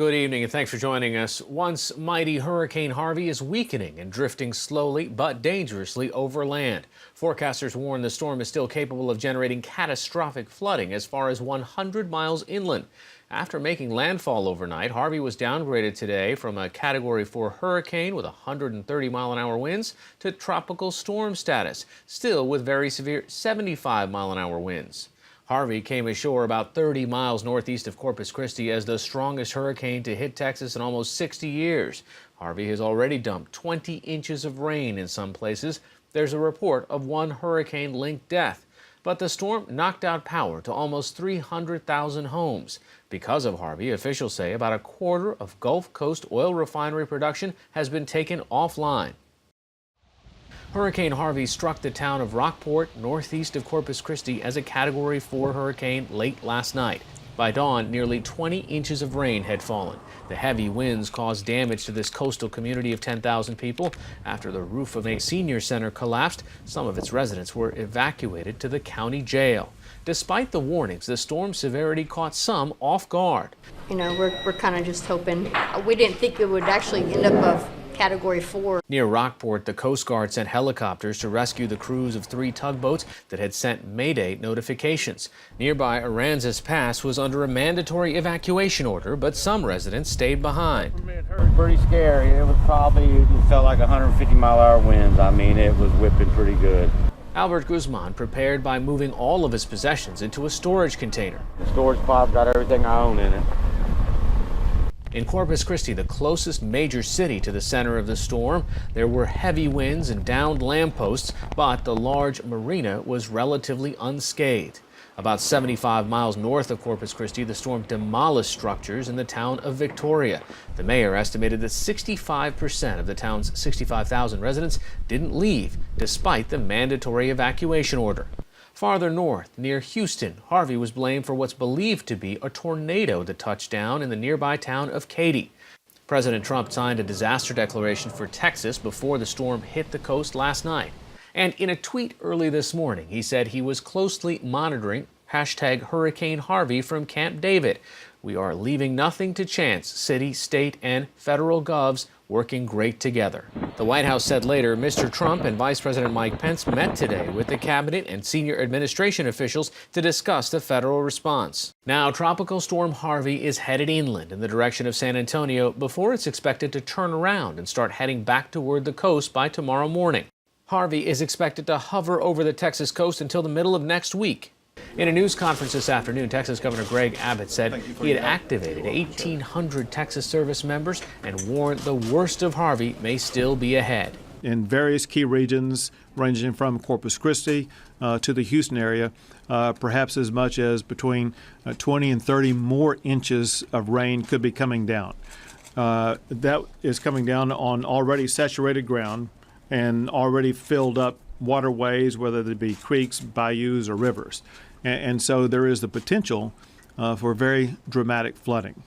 Good evening and thanks for joining us. Once mighty Hurricane Harvey is weakening and drifting slowly but dangerously over land. Forecasters warn the storm is still capable of generating catastrophic flooding as far as 100 miles inland. After making landfall overnight, Harvey was downgraded today from a Category 4 hurricane with 130-mile-an-hour winds to tropical storm status, still with very severe 75-mile-an-hour winds. Harvey came ashore about 30 miles northeast of Corpus Christi as the strongest hurricane to hit Texas in almost 60 years. Harvey has already dumped 20 inches of rain in some places. There's a report of one hurricane-linked death. But the storm knocked out power to almost 300,000 homes. Because of Harvey, officials say about a quarter of Gulf Coast oil refinery production has been taken offline. Hurricane Harvey struck the town of Rockport, northeast of Corpus Christi, as a Category 4 hurricane late last night. By dawn, nearly 20 inches of rain had fallen. The heavy winds caused damage to this coastal community of 10,000 people. After the roof of a senior center collapsed, some of its residents were evacuated to the county jail. Despite the warnings, the storm's severity caught some off guard. You know, we're kind of just hoping. We didn't think it would actually end up of Category 4. Near Rockport, the Coast Guard sent helicopters to rescue the crews of 3 tugboats that had sent Mayday notifications. Nearby Aransas Pass was under a mandatory evacuation order, but some residents stayed behind. It was pretty scary. It felt like 150-mile-an-hour winds. I mean, it was whipping pretty good. Albert Guzman prepared by moving all of his possessions into a storage container. The storage pod's got everything I own in it. In Corpus Christi, the closest major city to the center of the storm, there were heavy winds and downed lampposts, but the large marina was relatively unscathed. About 75 miles north of Corpus Christi, the storm demolished structures in the town of Victoria. The mayor estimated that 65% of the town's 65,000 residents didn't leave, despite the mandatory evacuation order. Farther north, near Houston, Harvey was blamed for what's believed to be a tornado that touched down in the nearby town of Katy. President Trump signed a disaster declaration for Texas before the storm hit the coast last night. And in a tweet early this morning, he said he was closely monitoring #Hurricane Harvey from Camp David. We are leaving nothing to chance, city, state, and federal govs working great together. The White House said later Mr. Trump and Vice President Mike Pence met today with the cabinet and senior administration officials to discuss the federal response. Now, Tropical Storm Harvey is headed inland in the direction of San Antonio before it's expected to turn around and start heading back toward the coast by tomorrow morning. Harvey is expected to hover over the Texas coast until the middle of next week. In a news conference this afternoon, Texas Governor Greg Abbott said he had activated 1,800 Texas service members and warned the worst of Harvey may still be ahead. In various key regions, ranging from Corpus Christi to the Houston area, perhaps as much as between 20 and 30 more inches of rain could be coming down. That is coming down on already saturated ground and already filled up waterways, whether they be creeks, bayous, or rivers. And so there is the potential for very dramatic flooding.